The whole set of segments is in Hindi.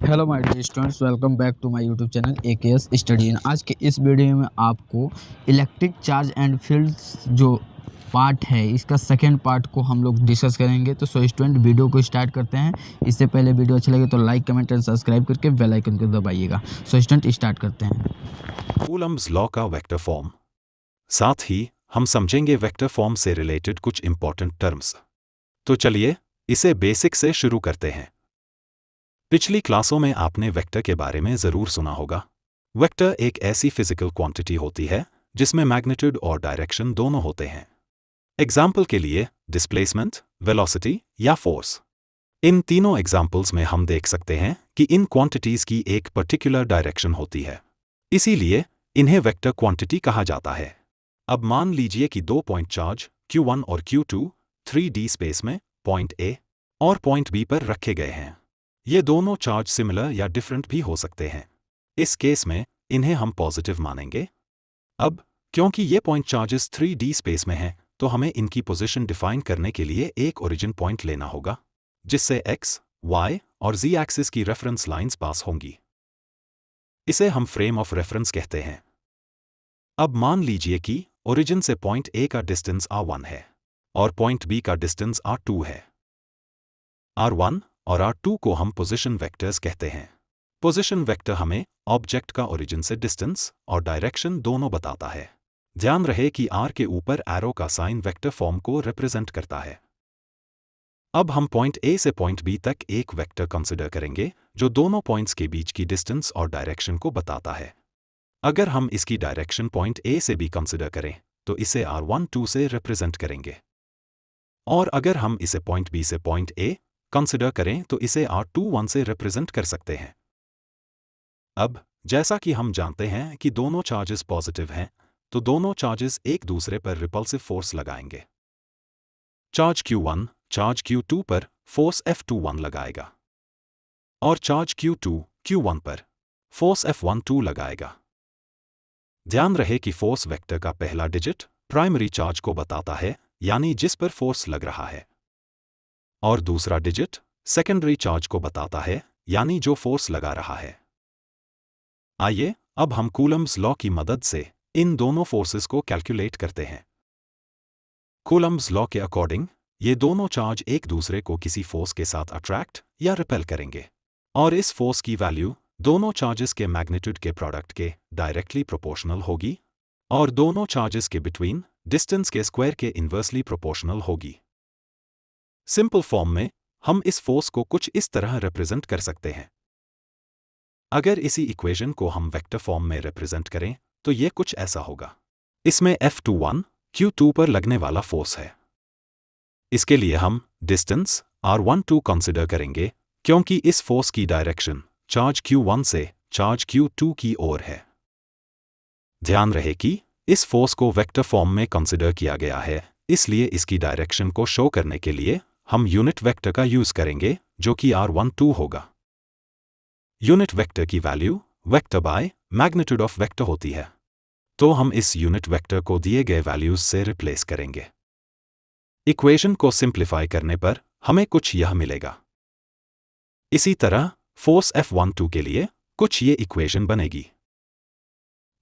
Hello my dear students, welcome back to my YouTube channel AKS study in. आज के इस वीडियो में आपको इलेक्ट्रिक चार्ज एंड फील्ड्स जो पार्ट है इसका सेकेंड पार्ट को हम लोग डिस्कस करेंगे। तो सो स्टूडेंट, वीडियो को स्टार्ट करते हैं। इससे पहले वीडियो अच्छा लगे तो लाइक, कमेंट एंड सब्सक्राइब करके बेल आइकन को दबाइएगा। सो स्टूडेंट, स्टार्ट करते हैं। कूलम्ब्स लॉ का वेक्टर फॉर्म, साथ ही हम समझेंगे वेक्टर फॉर्म से रिलेटेड कुछ इंपॉर्टेंट टर्म्स। तो चलिए इसे बेसिक से शुरू करते हैं। पिछली क्लासों में आपने वेक्टर के बारे में ज़रूर सुना होगा। वेक्टर एक ऐसी फिजिकल क्वांटिटी होती है जिसमें मैग्नीट्यूड और डायरेक्शन दोनों होते हैं। एग्जाम्पल के लिए डिस्प्लेसमेंट, वेलोसिटी या फोर्स। इन तीनों एग्जाम्पल्स में हम देख सकते हैं कि इन क्वांटिटीज की एक पर्टिकुलर डायरेक्शन होती है, इसीलिए इन्हें वेक्टर क्वांटिटी कहा जाता है। अब मान लीजिए कि दो पॉइंट चार्ज Q1 और Q2 3D स्पेस में पॉइंट A और पॉइंट B पर रखे गए हैं। ये दोनों चार्ज सिमिलर या डिफरेंट भी हो सकते हैं। इस केस में इन्हें हम पॉजिटिव मानेंगे। अब क्योंकि ये पॉइंट चार्जेस 3D स्पेस में हैं, तो हमें इनकी पोजीशन डिफाइन करने के लिए एक ओरिजिन पॉइंट लेना होगा, जिससे x, y और z एक्सिस की रेफरेंस लाइंस पास होंगी। इसे हम फ्रेम ऑफ रेफरेंस कहते हैं। अब मान लीजिए कि ओरिजिन से पॉइंट A का डिस्टेंस r1 है और पॉइंट B का डिस्टेंस r2 है। r1 और r2 को हम पोजीशन वेक्टर्स कहते हैं। पोजीशन वेक्टर हमें ऑब्जेक्ट का ओरिजिन से डिस्टेंस और डायरेक्शन दोनों बताता है। ध्यान रहे कि r के ऊपर एरो का साइन वेक्टर फॉर्म को रिप्रेजेंट करता है। अब हम पॉइंट A से पॉइंट B तक एक वेक्टर कंसिडर करेंगे जो दोनों पॉइंट्स के बीच की डिस्टेंस और डायरेक्शन को बताता है। अगर हम इसकी डायरेक्शन पॉइंट A से भी कंसिडर करें तो इसे r12 से रिप्रेजेंट करेंगे, और अगर हम इसे पॉइंट B से पॉइंट A कंसिडर करें तो इसे r21 से रिप्रेजेंट कर सकते हैं। अब जैसा कि हम जानते हैं कि दोनों चार्जेस पॉजिटिव हैं, तो दोनों चार्जेस एक दूसरे पर रिपल्सिव फोर्स लगाएंगे। चार्ज Q1 चार्ज Q2 पर फोर्स F21 लगाएगा और चार्ज Q2 Q1 पर फोर्स F12 लगाएगा। ध्यान रहे कि फोर्स वेक्टर का पहला डिजिट प्राइमरी चार्ज को बताता है, यानी जिस पर फोर्स लग रहा है, और दूसरा डिजिट सेकेंडरी चार्ज को बताता है, यानी जो फोर्स लगा रहा है। आइए अब हम कूलम्ब्स लॉ की मदद से इन दोनों फोर्सेस को कैलकुलेट करते हैं। कूलम्ब्स लॉ के अकॉर्डिंग ये दोनों चार्ज एक दूसरे को किसी फोर्स के साथ अट्रैक्ट या रिपेल करेंगे, और इस फोर्स की वैल्यू दोनों चार्जेस के मैग्नीट्यूड के प्रोडक्ट के डायरेक्टली प्रोपोर्शनल होगी, और दोनों चार्जेस के बिटवीन डिस्टेंस के स्क्वायर के इन्वर्सली प्रोपोर्शनल होगी। सिंपल फॉर्म में हम इस फोर्स को कुछ इस तरह रिप्रेजेंट कर सकते हैं। अगर इसी इक्वेशन को हम वेक्टर फॉर्म में रिप्रेजेंट करें तो ये कुछ ऐसा होगा। इसमें F21 Q2 पर लगने वाला फोर्स है। इसके लिए हम डिस्टेंस r12 कंसिडर करेंगे, क्योंकि इस फोर्स की डायरेक्शन चार्ज Q1 से चार्ज Q2 की ओर है। ध्यान रहे कि इस फोर्स को वेक्टर फॉर्म में कंसिडर किया गया है, इसलिए इसकी डायरेक्शन को शो करने के लिए हम यूनिट वेक्टर का यूज करेंगे, जो कि r12 होगा। यूनिट वेक्टर की value vector by magnitude of vector होती है, तो हम इस यूनिट वेक्टर को दिए गए वैल्यूज से रिप्लेस करेंगे। इक्वेशन को सिंप्लीफाई करने पर हमें कुछ यह मिलेगा। इसी तरह फोर्स F12 के लिए कुछ ये इक्वेशन बनेगी।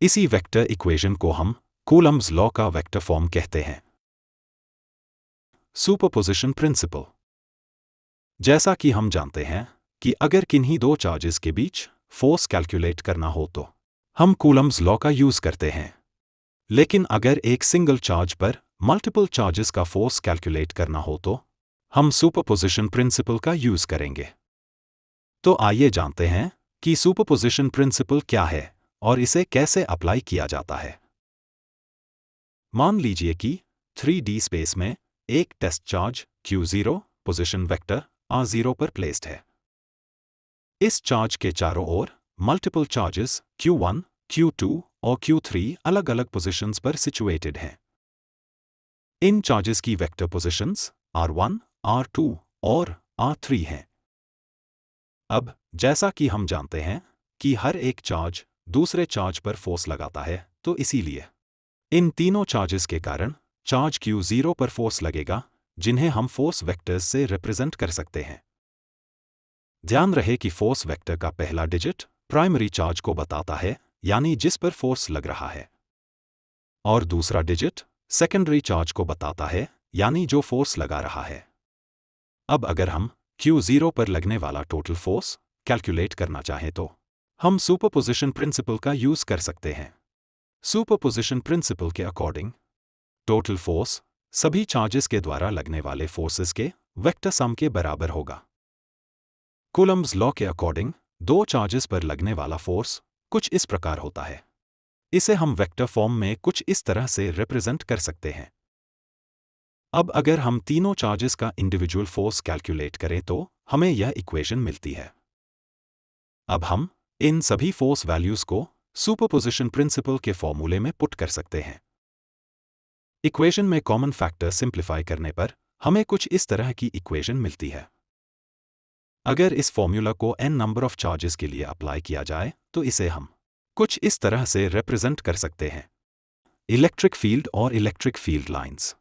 इसी वेक्टर इक्वेशन को हम कूलम्ब्स लॉ का वेक्टर फॉर्म कहते हैं। Superposition principle. जैसा कि हम जानते हैं कि अगर किन्हीं दो चार्जेस के बीच फोर्स कैलकुलेट करना हो तो हम कूलम्ब्स लॉ का यूज करते हैं, लेकिन अगर एक सिंगल चार्ज पर मल्टीपल चार्जेस का फोर्स कैलकुलेट करना हो तो हम सुपरपोजिशन प्रिंसिपल का यूज करेंगे। तो आइए जानते हैं कि सुपरपोजिशन प्रिंसिपल क्या है और इसे कैसे अप्लाई किया जाता है। मान लीजिए कि 3D स्पेस में एक test charge Q0 position vector r0 पर प्लेस्ड है। इस चार्ज के चारों ओर मल्टीपल चार्जेस Q1, Q2 और Q3 अलग अलग पोजीशंस पर सिचुएटेड हैं। इन चार्जेस की वेक्टर पोजीशंस r1, r2 और r3 हैं। अब जैसा कि हम जानते हैं कि हर एक चार्ज दूसरे चार्ज पर फोर्स लगाता है, तो इसीलिए इन तीनों चार्जेस के कारण चार्ज Q0 पर फोर्स लगेगा, जिन्हें हम फोर्स वेक्टर्स से रिप्रेजेंट कर सकते हैं। ध्यान रहे कि फोर्स वेक्टर का पहला डिजिट प्राइमरी चार्ज को बताता है, यानी जिस पर फोर्स लग रहा है, और दूसरा डिजिट सेकेंडरी चार्ज को बताता है, यानी जो फोर्स लगा रहा है। अब अगर हम Q0 पर लगने वाला टोटल फोर्स कैलकुलेट करना चाहें तो हम सुपरपोजिशन प्रिंसिपल का यूज कर सकते हैं। सुपरपोजिशन प्रिंसिपल के अकॉर्डिंग टोटल फोर्स सभी चार्जेस के द्वारा लगने वाले फोर्सेस के वेक्टर सम के बराबर होगा। कूलम्ब्स लॉ के अकॉर्डिंग दो चार्जेस पर लगने वाला फोर्स कुछ इस प्रकार होता है। इसे हम वेक्टर फॉर्म में कुछ इस तरह से रिप्रेजेंट कर सकते हैं। अब अगर हम तीनों चार्जेस का इंडिविजुअल फोर्स कैलकुलेट करें तो हमें यह इक्वेशन मिलती है। अब हम इन सभी फोर्स वैल्यूज को सुपरपोजिशन प्रिंसिपल के फॉर्मूले में पुट कर सकते हैं। इक्वेशन में कॉमन फैक्टर सिंप्लीफाई करने पर हमें कुछ इस तरह की इक्वेशन मिलती है। अगर इस फॉर्मूला को n नंबर ऑफ चार्जेस के लिए अप्लाई किया जाए तो इसे हम कुछ इस तरह से रिप्रेजेंट कर सकते हैं। इलेक्ट्रिक फील्ड और electric field lines.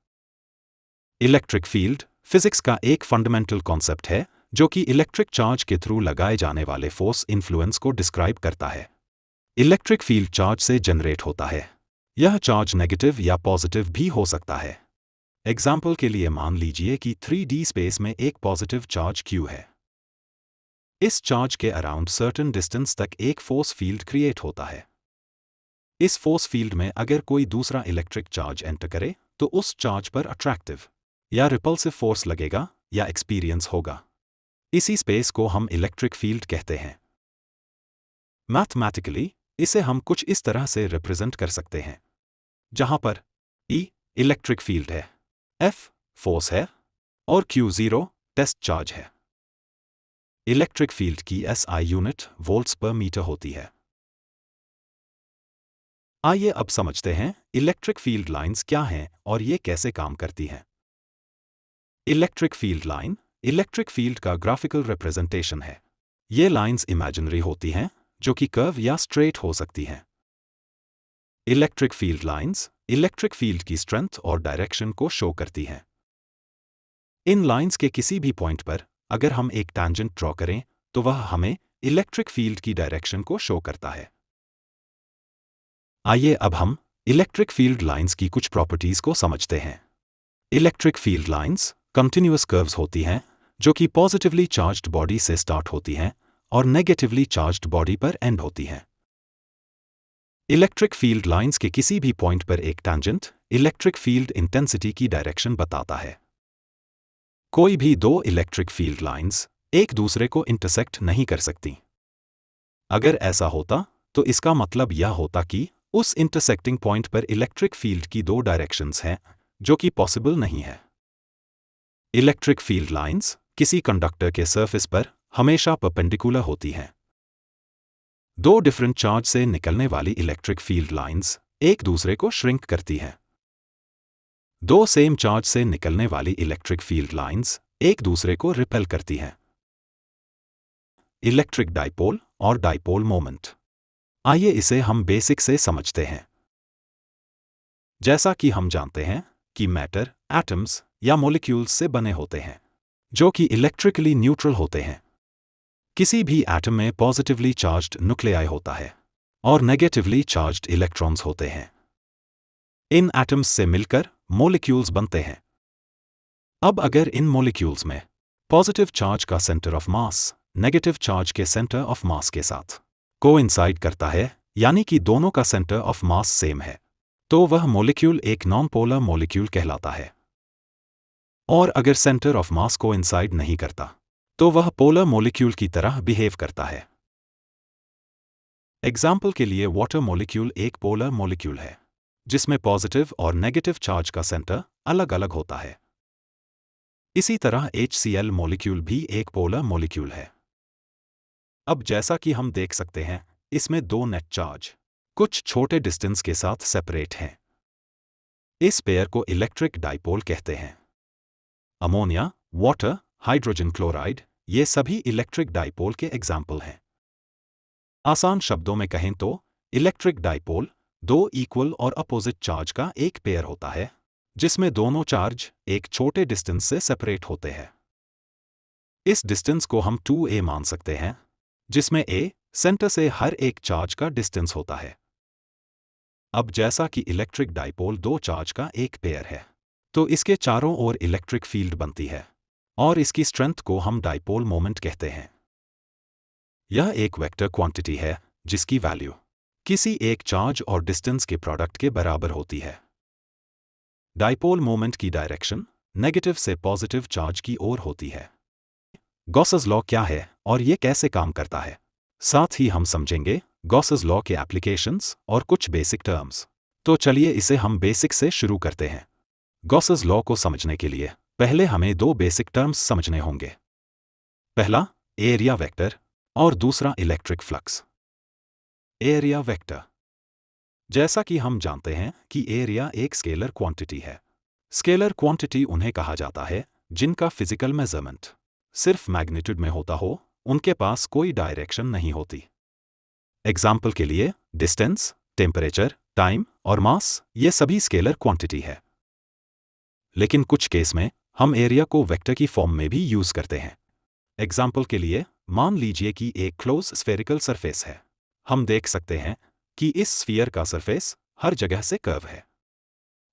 Electric field physics का एक फंडामेंटल कॉन्सेप्ट है जो कि इलेक्ट्रिक चार्ज के थ्रू लगाए जाने वाले फोर्स इन्फ्लुएंस को डिस्क्राइब करता है। इलेक्ट्रिक फील्ड चार्ज से जनरेट होता है। यह चार्ज नेगेटिव या पॉजिटिव भी हो सकता है। एग्जाम्पल के लिए मान लीजिए कि 3D स्पेस में एक पॉजिटिव चार्ज Q है। इस चार्ज के अराउंड सर्टेन डिस्टेंस तक एक फोर्स फील्ड क्रिएट होता है। इस फोर्स फील्ड में अगर कोई दूसरा इलेक्ट्रिक चार्ज एंटर करे तो उस चार्ज पर अट्रैक्टिव या रिपल्सिव फोर्स लगेगा या एक्सपीरियंस होगा। इसी स्पेस को हम इलेक्ट्रिक फील्ड कहते हैं। मैथमेटिकली इसे हम कुछ इस तरह से रिप्रेजेंट कर सकते हैं, जहां पर E इलेक्ट्रिक फील्ड है, F फोर्स है और Q0 टेस्ट चार्ज है। इलेक्ट्रिक फील्ड की SI यूनिट वोल्ट्स पर मीटर होती है। आइए अब समझते हैं इलेक्ट्रिक फील्ड लाइंस क्या हैं और ये कैसे काम करती हैं। Electric field line electric field का ग्राफिकल रिप्रेजेंटेशन है। ये लाइंस इमेजिनरी होती हैं जो कि कर्व या स्ट्रेट हो सकती हैं। Electric field lines electric field की स्ट्रेंथ और डायरेक्शन को शो करती हैं। इन लाइंस के किसी भी पॉइंट पर अगर हम एक टैंजेंट ड्रॉ करें तो वह हमें इलेक्ट्रिक फील्ड की डायरेक्शन को शो करता है। आइए अब हम इलेक्ट्रिक फील्ड लाइंस की कुछ प्रॉपर्टीज को समझते हैं। Electric field lines continuous curves होती हैं जो कि पॉजिटिवली चार्ज्ड बॉडी से स्टार्ट होती हैं और नेगेटिवली चार्ज्ड बॉडी पर एंड होती हैं। इलेक्ट्रिक फील्ड लाइंस के किसी भी पॉइंट पर एक टैंजेंट इलेक्ट्रिक फील्ड इंटेंसिटी की डायरेक्शन बताता है। कोई भी दो इलेक्ट्रिक फील्ड लाइंस एक दूसरे को इंटरसेक्ट नहीं कर सकती। अगर ऐसा होता तो इसका मतलब यह होता कि उस इंटरसेक्टिंग पॉइंट पर इलेक्ट्रिक फील्ड की दो डायरेक्शंस हैं जो कि पॉसिबल नहीं है। इलेक्ट्रिक फील्ड लाइंस किसी कंडक्टर के सरफेस पर हमेशा परपेंडिकुलर होती हैं। दो डिफरेंट चार्ज से निकलने वाली इलेक्ट्रिक फील्ड लाइंस एक दूसरे को श्रिंक करती हैं। दो सेम चार्ज से निकलने वाली इलेक्ट्रिक फील्ड लाइंस एक दूसरे को रिपेल करती हैं। इलेक्ट्रिक डाइपोल और डाइपोल मोमेंट। आइए इसे हम बेसिक से समझते हैं। जैसा कि हम जानते हैं कि मैटर एटम्स या मॉलिक्यूल्स से बने होते हैं जो कि इलेक्ट्रिकली न्यूट्रल होते हैं। किसी भी एटम में पॉजिटिवली चार्ज्ड न्यूक्लियाई होता है और नेगेटिवली चार्ज्ड इलेक्ट्रॉन्स होते हैं। इन एटम्स से मिलकर मॉलिक्यूल्स बनते हैं। अब अगर इन मॉलिक्यूल्स में पॉजिटिव चार्ज का centre of mass negative charge के सेंटर ऑफ मास के साथ कोइंसाइड करता है, यानी कि दोनों का सेंटर ऑफ मास सेम है, तो वह मॉलिक्यूल एक नॉन पोलर मॉलिक्यूल कहलाता है। और अगर सेंटर ऑफ मास कोइंसाइड नहीं करता तो वह पोलर मॉलिक्यूल की तरह बिहेव करता है। एग्जाम्पल के लिए वाटर मॉलिक्यूल एक पोलर मॉलिक्यूल है जिसमें पॉजिटिव और नेगेटिव चार्ज का सेंटर अलग अलग होता है। इसी तरह HCl मॉलिक्यूल भी एक पोलर मॉलिक्यूल है। अब जैसा कि हम देख सकते हैं इसमें दो नेट चार्ज कुछ छोटे डिस्टेंस के साथ सेपरेट हैं। इस पेयर को इलेक्ट्रिक डाइपोल कहते हैं। अमोनिया, वाटर, हाइड्रोजन क्लोराइड ये सभी इलेक्ट्रिक डाइपोल के एग्जाम्पल हैं। आसान शब्दों में कहें तो इलेक्ट्रिक डाइपोल दो इक्वल और अपोजिट चार्ज का एक पेयर होता है जिसमें दोनों चार्ज एक छोटे डिस्टेंस से सेपरेट होते हैं। इस डिस्टेंस को हम 2a मान सकते हैं, जिसमें a सेंटर से हर एक चार्ज का डिस्टेंस होता है। अब जैसा कि इलेक्ट्रिक डाइपोल दो चार्ज का एक पेयर है, तो इसके चारों ओर इलेक्ट्रिक फील्ड बनती है और इसकी स्ट्रेंथ को हम डाइपोल मोमेंट कहते हैं। यह एक वेक्टर क्वांटिटी है जिसकी वैल्यू किसी एक चार्ज और डिस्टेंस के प्रोडक्ट के बराबर होती है। डाइपोल मोमेंट की डायरेक्शन नेगेटिव से पॉजिटिव चार्ज की ओर होती है। गॉसेस लॉ क्या है और ये कैसे काम करता है, साथ ही हम समझेंगे गॉसेस लॉ के एप्लीकेशंस और कुछ बेसिक टर्म्स। तो चलिए इसे हम बेसिक से शुरू करते हैं। गॉसेस लॉ को समझने के लिए पहले हमें दो बेसिक टर्म्स समझने होंगे। पहला एरिया वेक्टर और दूसरा इलेक्ट्रिक फ्लक्स। एरिया वेक्टर, जैसा कि हम जानते हैं कि एरिया एक स्केलर क्वांटिटी है। स्केलर क्वांटिटी उन्हें कहा जाता है जिनका फिजिकल मेजरमेंट सिर्फ मैग्नीट्यूड में होता हो, उनके पास कोई डायरेक्शन नहीं होती। एग्जाम्पल के लिए डिस्टेंस, टेम्परेचर, टाइम और मास, ये सभी स्केलर क्वांटिटी है। लेकिन कुछ केस में हम एरिया को वेक्टर की फॉर्म में भी यूज करते हैं। एग्जाम्पल के लिए मान लीजिए कि एक क्लोज स्फेरिकल सरफेस है। हम देख सकते हैं कि इस स्फीयर का सरफेस हर जगह से कर्व है।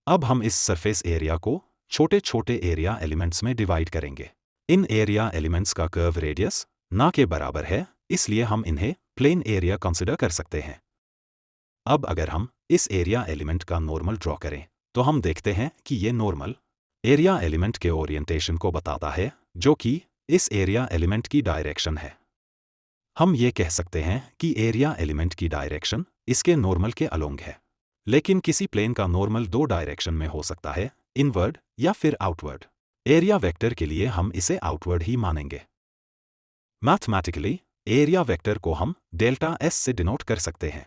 अब हम इस सरफेस एरिया को छोटे छोटे एरिया एलिमेंट्स में डिवाइड करेंगे। इन एरिया एलिमेंट्स का कर्व रेडियस ना के बराबर है, इसलिए हम इन्हें प्लेन एरिया कंसिडर कर सकते हैं। अब अगर हम इस एरिया एलिमेंट का नॉर्मल ड्रॉ करें तो हम देखते हैं कि ये नॉर्मल एरिया एलिमेंट के ओरिएंटेशन को बताता है, जो कि इस एरिया एलिमेंट की डायरेक्शन है। हम ये कह सकते हैं कि एरिया एलिमेंट की डायरेक्शन इसके नॉर्मल के अलोंग है। लेकिन किसी प्लेन का नॉर्मल दो डायरेक्शन में हो सकता है, इनवर्ड या फिर आउटवर्ड। एरिया वेक्टर के लिए हम इसे आउटवर्ड ही मानेंगे। मैथमेटिकली एरिया वेक्टर को हम डेल्टा एस से डिनोट कर सकते हैं।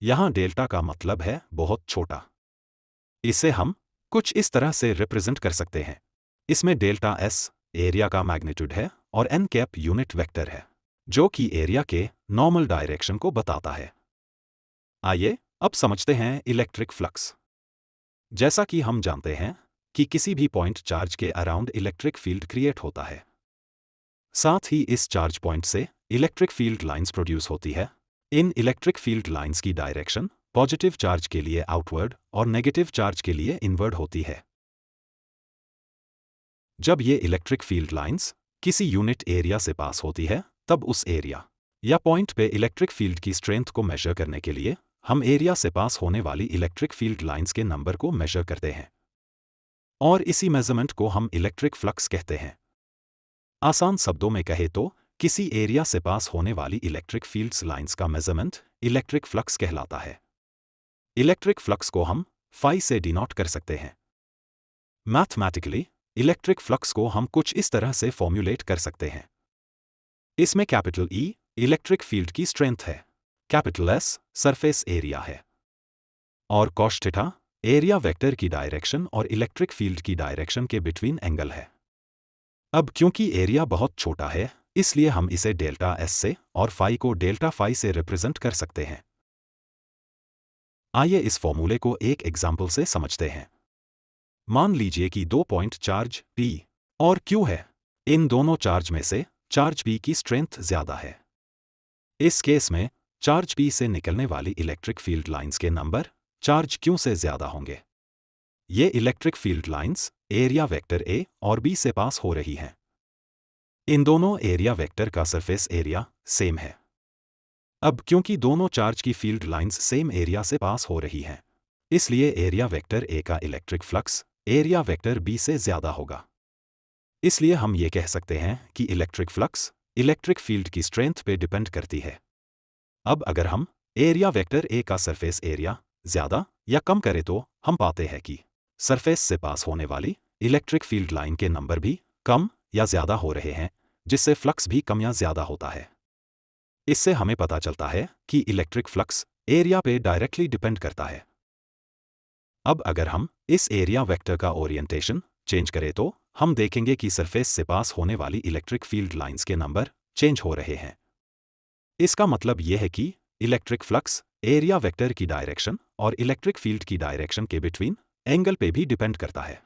यहां डेल्टा का मतलब है बहुत छोटा। इसे हम कुछ इस तरह से रिप्रेजेंट कर सकते हैं। इसमें डेल्टा एस एरिया का मैग्नीट्यूड है और एन कैप यूनिट वेक्टर है, जो कि एरिया के नॉर्मल डायरेक्शन को बताता है। आइए अब समझते हैं इलेक्ट्रिक फ्लक्स। जैसा कि हम जानते हैं कि किसी भी पॉइंट चार्ज के अराउंड इलेक्ट्रिक फील्ड क्रिएट होता है। साथ ही इस चार्ज पॉइंट से इलेक्ट्रिक फील्ड लाइंस प्रोड्यूस होती है। इन इलेक्ट्रिक फील्ड लाइंस की डायरेक्शन पॉजिटिव चार्ज के लिए आउटवर्ड और नेगेटिव चार्ज के लिए इनवर्ड होती है। जब ये इलेक्ट्रिक फील्ड लाइंस किसी यूनिट एरिया से पास होती है, तब उस एरिया या पॉइंट पे इलेक्ट्रिक फील्ड की स्ट्रेंथ को मेजर करने के लिए हम एरिया से पास होने वाली इलेक्ट्रिक फील्ड लाइंस के नंबर को मेजर करते हैं और इसी मेजरमेंट को हम इलेक्ट्रिक फ्लक्स कहते हैं। आसान शब्दों में कहे तो किसी एरिया से पास होने वाली इलेक्ट्रिक फील्ड्स लाइंस का मेजरमेंट इलेक्ट्रिक फ्लक्स कहलाता है। इलेक्ट्रिक फ्लक्स को हम फाई से डिनोट कर सकते हैं। मैथमेटिकली इलेक्ट्रिक फ्लक्स को हम कुछ इस तरह से फॉर्म्युलेट कर सकते हैं। इसमें कैपिटल E इलेक्ट्रिक फील्ड की स्ट्रेंथ है, कैपिटल S सरफेस एरिया है और कॉस थीटा एरिया वेक्टर की डायरेक्शन और इलेक्ट्रिक फील्ड की डायरेक्शन के बिटवीन एंगल है। अब क्योंकि एरिया बहुत छोटा है, इसलिए हम इसे डेल्टा S से और फाई को डेल्टा फाई से रिप्रेजेंट कर सकते हैं। आइए इस फॉर्मूले को एक एग्जाम्पल से समझते हैं। मान लीजिए कि दो पॉइंट चार्ज P और Q है। इन दोनों चार्ज में से चार्ज P की स्ट्रेंथ ज्यादा है। इस केस में चार्ज P से निकलने वाली इलेक्ट्रिक फील्ड लाइंस के नंबर चार्ज Q से ज्यादा होंगे। ये electric field lines area vector A और B से पास हो रही हैं। इन दोनों एरिया वेक्टर का सरफेस एरिया सेम है। अब क्योंकि दोनों चार्ज की फील्ड लाइंस सेम एरिया से पास हो रही हैं, इसलिए एरिया वेक्टर A का electric flux area vector B से ज्यादा होगा। इसलिए हम ये कह सकते हैं कि इलेक्ट्रिक फ्लक्स इलेक्ट्रिक फील्ड की स्ट्रेंथ पे डिपेंड करती है। अब अगर हम एरिया वेक्टर A का सरफेस एरिया ज्यादा या कम करें तो हम पाते हैं कि सरफेस से पास होने वाली इलेक्ट्रिक फील्ड लाइन के नंबर भी कम या ज्यादा हो रहे हैं, जिससे फ्लक्स भी कम या ज्यादा होता है। इससे हमें पता चलता है कि इलेक्ट्रिक फ्लक्स एरिया पे डायरेक्टली डिपेंड करता है। अब अगर हम इस एरिया वेक्टर का ओरिएंटेशन चेंज करें तो हम देखेंगे कि सरफेस से पास होने वाली इलेक्ट्रिक फील्ड लाइंस के नंबर चेंज हो रहे हैं। इसका मतलब यह है कि इलेक्ट्रिक फ्लक्स एरिया वेक्टर की डायरेक्शन और इलेक्ट्रिक फील्ड की डायरेक्शन के बिटवीन एंगल पे भी डिपेंड करता है।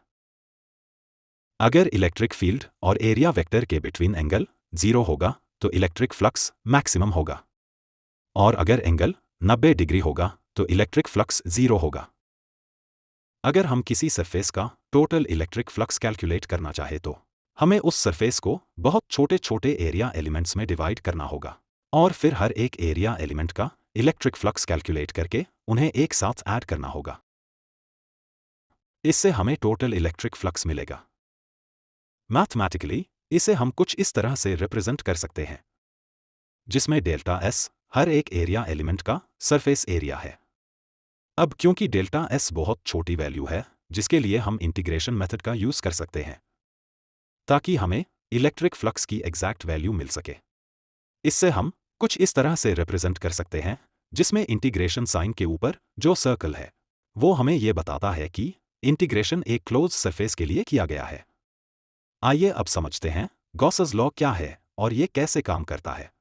अगर इलेक्ट्रिक फील्ड और एरिया वेक्टर के बिटवीन एंगल 0 होगा तो इलेक्ट्रिक फ्लक्स मैक्सिमम होगा, और अगर एंगल 90 डिग्री होगा तो इलेक्ट्रिक फ्लक्स 0 होगा। अगर हम किसी सरफेस का टोटल इलेक्ट्रिक फ्लक्स कैलकुलेट करना चाहे तो हमें उस सरफेस को बहुत छोटे छोटे एरिया एलिमेंट्स में डिवाइड करना होगा, और फिर हर एक एरिया एलिमेंट का इलेक्ट्रिक फ्लक्स कैलकुलेट करके उन्हें एक साथ ऐड करना होगा। इससे हमें टोटल इलेक्ट्रिक फ्लक्स मिलेगा। मैथमेटिकली इसे हम कुछ इस तरह से रिप्रेजेंट कर सकते हैं, जिसमें डेल्टा एस हर एक एरिया एलिमेंट का सरफेस एरिया है। अब क्योंकि डेल्टा एस बहुत छोटी वैल्यू है, जिसके लिए हम इंटीग्रेशन मेथड का यूज कर सकते हैं ताकि हमें इलेक्ट्रिक फ्लक्स की एग्जैक्ट वैल्यू मिल सके। इससे हम कुछ इस तरह से रिप्रेजेंट कर सकते हैं, जिसमें इंटीग्रेशन साइन के ऊपर जो सर्कल है वो हमें यह बताता है कि इंटीग्रेशन एक क्लोज सरफेस के लिए किया गया है। आइए अब समझते हैं गॉसेस लॉ क्या है और ये कैसे काम करता है।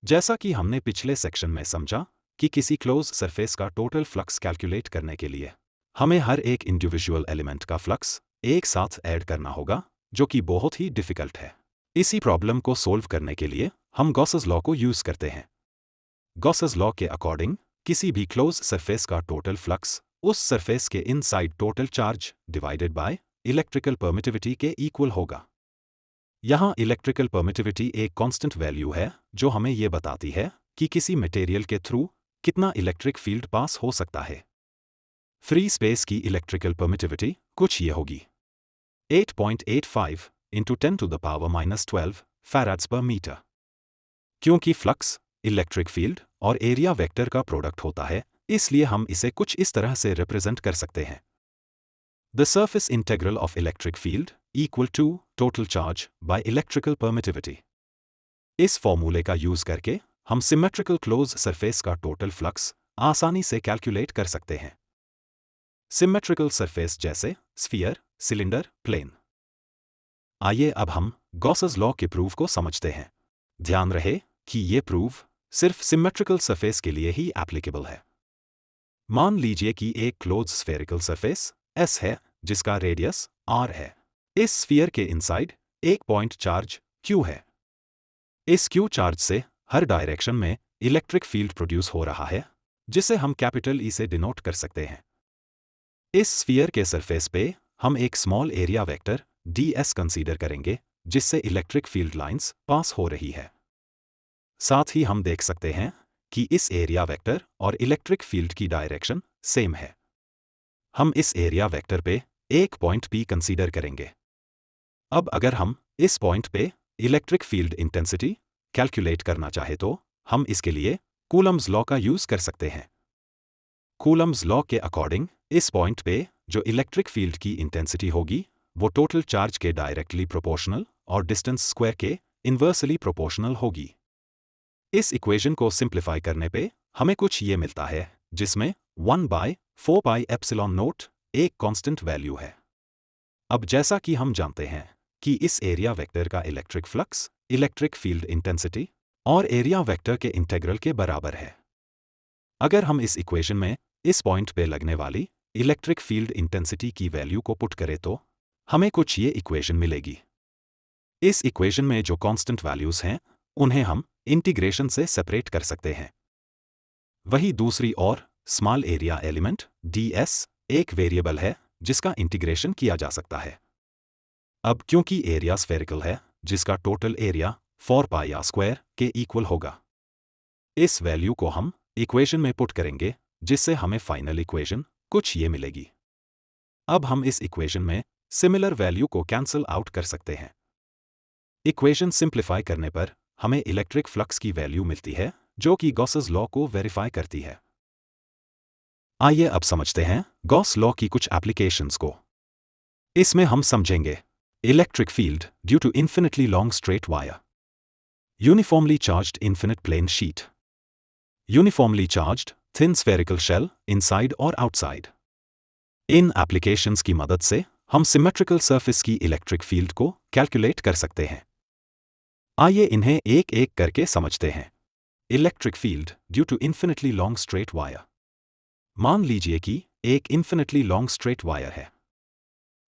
जैसा कि हमने पिछले सेक्शन में समझा कि किसी क्लोज सरफेस का टोटल फ्लक्स कैलकुलेट करने के लिए हमें हर एक इंडिविजुअल एलिमेंट का फ्लक्स एक साथ ऐड करना होगा, जो कि बहुत ही डिफिकल्ट है। इसी प्रॉब्लम को सोल्व करने के लिए हम गॉसेस लॉ को यूज करते हैं। गॉसेस लॉ के अकॉर्डिंग किसी भी क्लोज सरफेस का टोटल फ्लक्स उस सरफेस के inside total charge divided by electrical permittivity के इक्वल होगा। यहाँ इलेक्ट्रिकल परमिटिविटी एक कांस्टेंट वैल्यू है जो हमें यह बताती है कि किसी मटेरियल के थ्रू कितना इलेक्ट्रिक फील्ड पास हो सकता है। फ्री स्पेस की इलेक्ट्रिकल परमिटिविटी कुछ ये होगी 8.85 इंटू 10⁻⁻12 फैराड्स पर मीटर। क्योंकि फ्लक्स इलेक्ट्रिक फील्ड और एरिया वेक्टर का प्रोडक्ट होता है, इसलिए हम इसे कुछ इस तरह से रिप्रेजेंट कर सकते हैं। The surface integral of electric field equal to total charge by electrical permittivity. इस फॉर्मूले का यूज करके हम सिमेट्रिकल क्लोज सरफेस का टोटल फ्लक्स आसानी से कैलकुलेट कर सकते हैं। सिमेट्रिकल सरफेस जैसे स्फीयर, सिलेंडर, प्लेन। आइए अब हम गॉसेस लॉ के प्रूफ को समझते हैं। ध्यान रहे कि ये प्रूफ सिर्फ सिमेट्रिकल सरफेस के लिए ही एप्लीकेबल है। मान लीजिए कि एक क्लोज स्फेरिकल सरफेस S है जिसका रेडियस R है। इस स्फीयर के इनसाइड एक पॉइंट चार्ज Q है। इस Q चार्ज से हर डायरेक्शन में इलेक्ट्रिक फील्ड प्रोड्यूस हो रहा है, जिसे हम कैपिटल E से डिनोट कर सकते हैं। इस स्फीयर के सरफेस पे हम एक small area vector ds consider करेंगे, जिससे इलेक्ट्रिक फील्ड लाइंस पास हो रही है। साथ ही हम देख सकते हैं कि इस एरिया वेक्टर और इलेक्ट्रिक फील्ड की डायरेक्शन सेम है। हम इस एरिया वेक्टर पे एक पॉइंट P कंसीडर करेंगे। अब अगर हम इस पॉइंट पे इलेक्ट्रिक फील्ड इंटेंसिटी कैलकुलेट करना चाहे तो हम इसके लिए कूलम्स लॉ का यूज कर सकते हैं। कूलम्स लॉ के अकॉर्डिंग इस पॉइंट पे जो इलेक्ट्रिक फील्ड की इंटेंसिटी होगी वो टोटल चार्ज के डायरेक्टली प्रोपोर्शनल और डिस्टेंस स्क्वायर के इन्वर्सली प्रोपोर्शनल होगी। इस इक्वेशन को सिंप्लीफाई करने पे हमें कुछ ये मिलता है, जिसमें 1/4πε0 एक कांस्टेंट वैल्यू है। अब जैसा कि हम जानते हैं कि इस एरिया वेक्टर का electric flux electric field intensity और एरिया वेक्टर के इंटीग्रल के बराबर है। अगर हम इस इक्वेशन में इस पॉइंट पे लगने वाली इलेक्ट्रिक फील्ड इंटेंसिटी की वैल्यू को पुट करें तो हमें कुछ ये इक्वेशन मिलेगी। इस इक्वेशन में जो कांस्टेंट वैल्यूज हैं उन्हें हम इंटीग्रेशन से सेपरेट कर सकते हैं। वही दूसरी ओर स्मॉल एरिया एलिमेंट ds एक वेरिएबल है जिसका इंटीग्रेशन किया जा सकता है। अब क्योंकि एरिया स्फेरिकल है जिसका टोटल एरिया 4πr² के इक्वल होगा, इस वैल्यू को हम इक्वेशन में पुट करेंगे, जिससे हमें फाइनल इक्वेशन कुछ ये मिलेगी। अब हम इस इक्वेशन में सिमिलर वैल्यू को कैंसिल आउट कर सकते हैं। इक्वेशन सिंप्लीफाई करने पर हमें इलेक्ट्रिक फ्लक्स की वैल्यू मिलती है, जो कि गॉसेस लॉ को वेरीफाई करती है। आइए अब समझते हैं गॉस लॉ की कुछ एप्लीकेशंस को। इसमें हम समझेंगे electric field due to infinitely long straight wire, uniformly charged infinite plane sheet, uniformly charged thin spherical shell inside और आउटसाइड। इन एप्लीकेशंस की मदद से हम सिमेट्रिकल सरफेस की इलेक्ट्रिक फील्ड को कैलकुलेट कर सकते हैं। आइए इन्हें एक एक करके समझते हैं। Electric field due to infinitely long straight wire. मान लीजिए कि एक इन्फिनिटली लॉन्ग स्ट्रेट वायर है।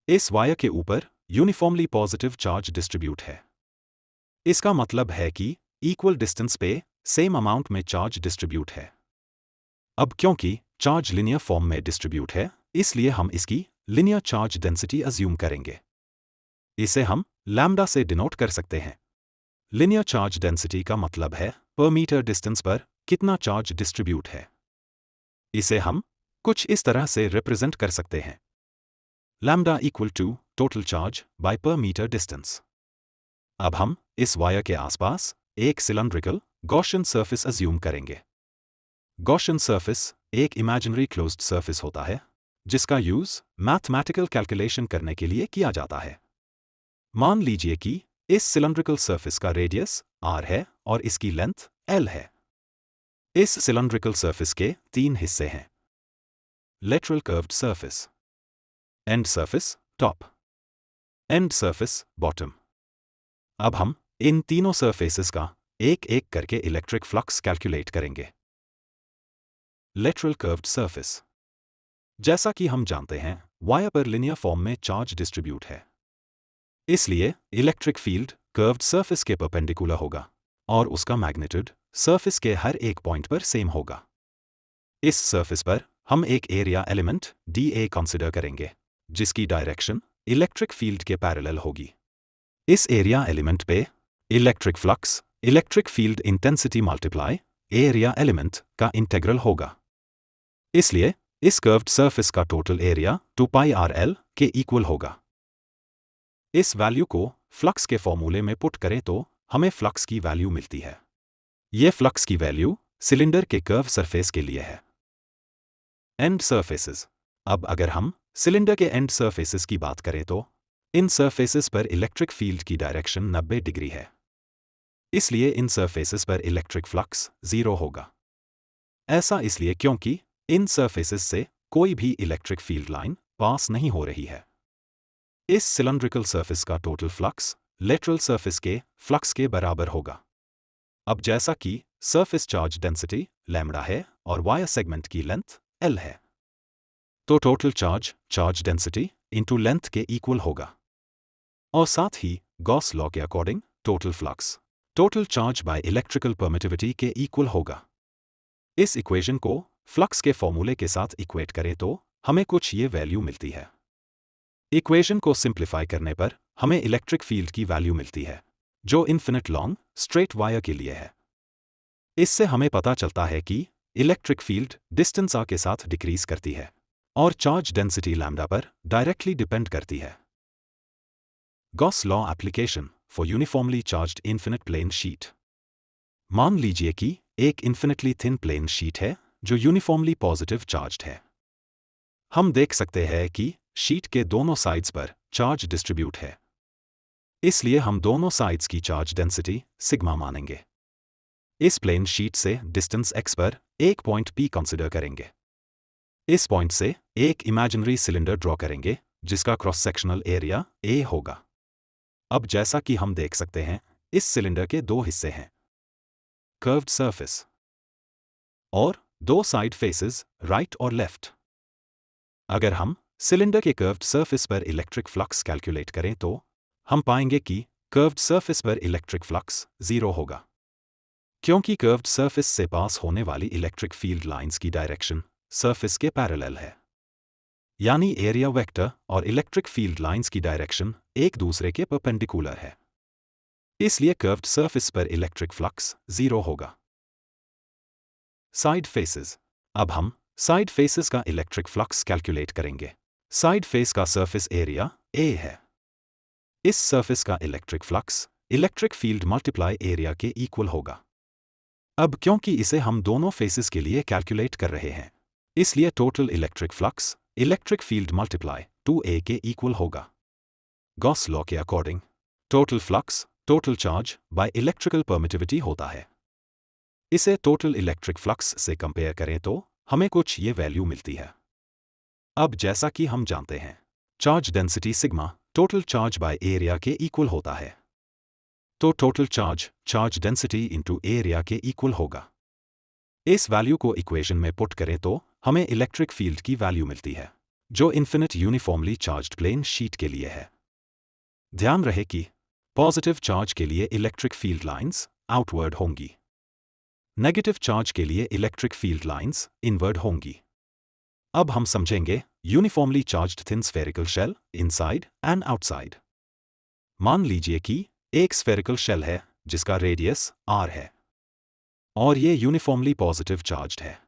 इस वायर के ऊपर यूनिफॉर्मली पॉजिटिव चार्ज डिस्ट्रीब्यूट है। इसका मतलब है कि इक्वल डिस्टेंस पे सेम अमाउंट में चार्ज डिस्ट्रीब्यूट है। अब क्योंकि चार्ज लिनियर फॉर्म में डिस्ट्रीब्यूट है, इसलिए हम इसकी लिनियर चार्ज डेंसिटी अज्यूम करेंगे। इसे हम लैम्डा से डिनोट कर सकते हैं। लिनियर चार्ज डेंसिटी का मतलब है पर मीटर डिस्टेंस पर कितना चार्ज डिस्ट्रीब्यूट है। इसे हम कुछ इस तरह से रिप्रेजेंट कर सकते हैं, lambda equal to total charge by per metre distance. अब हम इस वायर के आसपास एक सिलेंड्रिकल गॉसियन सरफेस अज्यूम करेंगे। गॉसियन सरफेस एक इमेजिनरी क्लोज्ड सरफेस होता है जिसका यूज मैथमेटिकल कैलकुलेशन करने के लिए किया जाता है। मान लीजिए कि इस सिलेंड्रिकल सरफेस का रेडियस r है और इसकी लेंथ l है। इस सिलेंड्रिकल सरफेस के 3 हिस्से हैं, lateral curved surface, and surface top, and surface bottom. अब हम इन तीनों सरफेसेस का एक एक करके इलेक्ट्रिक फ्लक्स कैलकुलेट करेंगे। लेटरल कर्व्ड सरफेस, जैसा कि हम जानते हैं वायर पर लिनियर फॉर्म में चार्ज डिस्ट्रीब्यूट है, इसलिए इलेक्ट्रिक फील्ड कर्व्ड सरफेस के परपेंडिकुलर होगा और उसका मैग्नीट्यूड सरफेस के हर एक पॉइंट पर सेम होगा। इस सरफेस पर हम एक एरिया एलिमेंट dA कंसिडर करेंगे जिसकी डायरेक्शन इलेक्ट्रिक फील्ड के पैरेलल होगी। इस एरिया एलिमेंट पे electric flux electric field intensity multiply area element का इंटेग्रल होगा। इसलिए इस कर्व्ड सरफेस का टोटल एरिया 2πrl के इक्वल होगा। इस वैल्यू को फ्लक्स के फॉर्मूले में पुट करें तो हमें फ्लक्स की वैल्यू मिलती है। यह फ्लक्स की वैल्यू सिलेंडर के कर्व सरफेस के लिए है। एंड सरफेसेस, अब अगर हम सिलेंडर के एंड सरफेसेस की बात करें तो इन सरफेसेस पर इलेक्ट्रिक फील्ड की डायरेक्शन 90 डिग्री है, इसलिए इन सरफेसेस पर इलेक्ट्रिक फ्लक्स 0 होगा। ऐसा इसलिए क्योंकि इन सरफेसेस से कोई भी इलेक्ट्रिक फील्ड लाइन पास नहीं हो रही है। इस सिलेंड्रिकल सरफेस का टोटल फ्लक्स लेटरल सरफेस के फ्लक्स के बराबर होगा। अब जैसा कि सरफेस चार्ज डेंसिटी लैम्डा है और वायर सेगमेंट की लेंथ l है, तो total charge density into length के इक्वल होगा। और साथ ही गॉस लॉ के according total flux total charge by electrical permittivity के इक्वल होगा। इस इक्वेशन को फ्लक्स के फॉर्मूले के साथ इक्वेट करें तो हमें कुछ ये वैल्यू मिलती है। इक्वेशन को सिंप्लीफाई करने पर हमें इलेक्ट्रिक फील्ड की वैल्यू मिलती है जो इन्फिनिट लॉन्ग स्ट्रेट वायर के लिए है। इससे हमें पता चलता है कि इलेक्ट्रिक फील्ड डिस्टेंस r के साथ डिक्रीज करती है और चार्ज डेंसिटी लैम्डा पर डायरेक्टली डिपेंड करती है। Gauss law application for uniformly charged infinite plane sheet. मान लीजिए कि एक इन्फिनिटली थिन प्लेन शीट है जो यूनिफॉर्मली पॉजिटिव चार्ज्ड है। हम देख सकते हैं कि शीट के दोनों साइड्स पर चार्ज डिस्ट्रीब्यूट है, इसलिए हम दोनों साइड्स की चार्ज डेंसिटी सिग्मा मानेंगे। इस प्लेन शीट से डिस्टेंस x पर एक पॉइंट P कंसिडर करेंगे। इस पॉइंट से एक इमेजिनरी सिलेंडर ड्रॉ करेंगे जिसका क्रॉस सेक्शनल एरिया A होगा। अब जैसा कि हम देख सकते हैं इस सिलेंडर के 2 हिस्से हैं, कर्व्ड सरफेस और 2 साइड फेसेस राइट और लेफ्ट। अगर हम सिलेंडर के कर्व्ड सरफेस पर इलेक्ट्रिक फ्लक्स कैलकुलेट करें तो हम पाएंगे कि कर्व्ड सरफेस पर इलेक्ट्रिक फ्लक्स 0 होगा, क्योंकि कर्व्ड सरफेस से पास होने वाली इलेक्ट्रिक फील्ड लाइंस की डायरेक्शन सरफेस के पैरेलल है, यानी एरिया वेक्टर और इलेक्ट्रिक फील्ड लाइंस की डायरेक्शन एक दूसरे के परपेंडिकुलर है। इसलिए कर्व्ड सरफेस पर इलेक्ट्रिक फ्लक्स 0 होगा। साइड फेसेस, अब हम साइड फेसेस का इलेक्ट्रिक फ्लक्स कैलकुलेट करेंगे। साइड फेस का सरफेस एरिया A है। इस सरफेस का electric flux electric field multiply area के इक्वल होगा। अब क्योंकि इसे हम दोनों फेसेस के लिए कैलकुलेट कर रहे हैं, इसलिए total electric flux electric field multiply 2A के इक्वल होगा। गॉस लॉ के according total flux total charge by electrical permittivity होता है। इसे टोटल इलेक्ट्रिक फ्लक्स से कंपेयर करें तो हमें कुछ ये वैल्यू मिलती है। अब जैसा कि हम जानते हैं charge density sigma total charge by area के इक्वल होता है, तो total charge density into area के इक्वल होगा। इस वैल्यू को इक्वेशन में पुट करें तो हमें इलेक्ट्रिक फील्ड की वैल्यू मिलती है जो infinite uniformly charged plane sheet के लिए है। ध्यान रहे कि पॉजिटिव चार्ज के लिए इलेक्ट्रिक फील्ड लाइंस आउटवर्ड होंगी, नेगेटिव चार्ज के लिए इलेक्ट्रिक फील्ड लाइंस इनवर्ड होंगी। अब हम समझेंगे uniformly charged thin spherical shell inside and outside. मान लीजिए कि एक स्फेरिकल शेल है जिसका रेडियस r है और ये यूनिफॉर्मली पॉजिटिव चार्ज्ड है।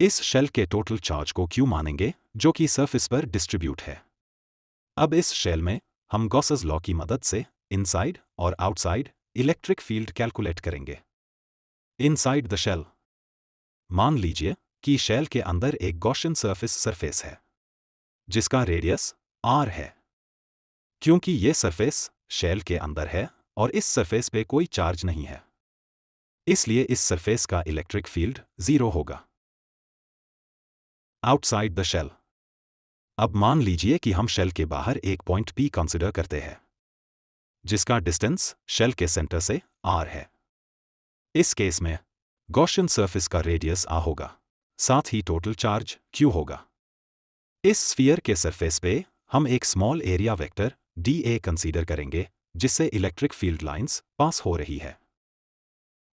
इस शेल के टोटल चार्ज को Q मानेंगे जो कि सरफेस पर डिस्ट्रीब्यूट है। अब इस शेल में हम गॉसेस लॉ की मदद से इनसाइड और आउटसाइड इलेक्ट्रिक फील्ड कैलकुलेट करेंगे। इनसाइड द शेल, मान लीजिए कि शेल के अंदर एक गॉसियन सरफेस है जिसका रेडियस r है। क्योंकि ये सरफेस शेल के अंदर है और इस सरफेस पे कोई चार्ज नहीं है, इसलिए इस सरफेस का इलेक्ट्रिक फील्ड 0 होगा। आउटसाइड द शेल, अब मान लीजिए कि हम शेल के बाहर एक पॉइंट P कंसिडर करते हैं जिसका डिस्टेंस शेल के सेंटर से r है। इस केस में गॉसियन सरफेस का रेडियस r होगा, साथ ही टोटल चार्ज Q होगा। इस स्फीयर के सरफेस पे हम एक small area vector dA consider करेंगे जिससे इलेक्ट्रिक फील्ड लाइंस पास हो रही है।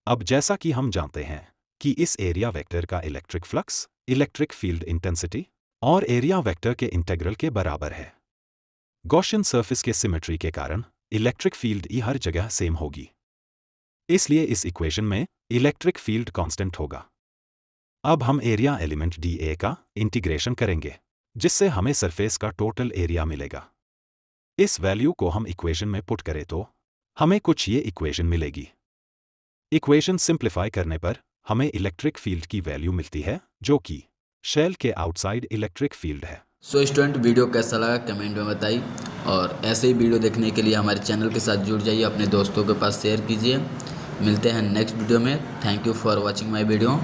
अब जैसा कि हम जानते हैं कि इस एरिया वेक्टर का electric flux, electric field intensity और एरिया वेक्टर के इंटीग्रल के बराबर है। गॉसियन सरफेस के सिमेट्री के कारण इलेक्ट्रिक फील्ड ई हर जगह सेम होगी, इसलिए इस इक्वेशन में इलेक्ट्रिक फील्ड कांस्टेंट होगा। अब हम एरिया एलिमेंट dA का इंटीग्रेशन करेंगे जिससे हमें सरफेस का टोटल एरिया मिलेगा। इस वैल्यू को हम इक्वेशन में पुट करें तो हमें कुछ ये इक्वेशन मिलेगी। इक्वेशन सिंप्लीफाई करने पर हमें इलेक्ट्रिक फील्ड की वैल्यू मिलती है जो कि शेल के आउटसाइड इलेक्ट्रिक फील्ड है। सो स्टूडेंट, वीडियो कैसा लगा कमेंट में बताइए और ऐसे ही वीडियो देखने के लिए हमारे चैनल के साथ जुड़ जाइए, अपने दोस्तों के पास शेयर कीजिए। मिलते हैं नेक्स्ट वीडियो में। Thank you for watching my video.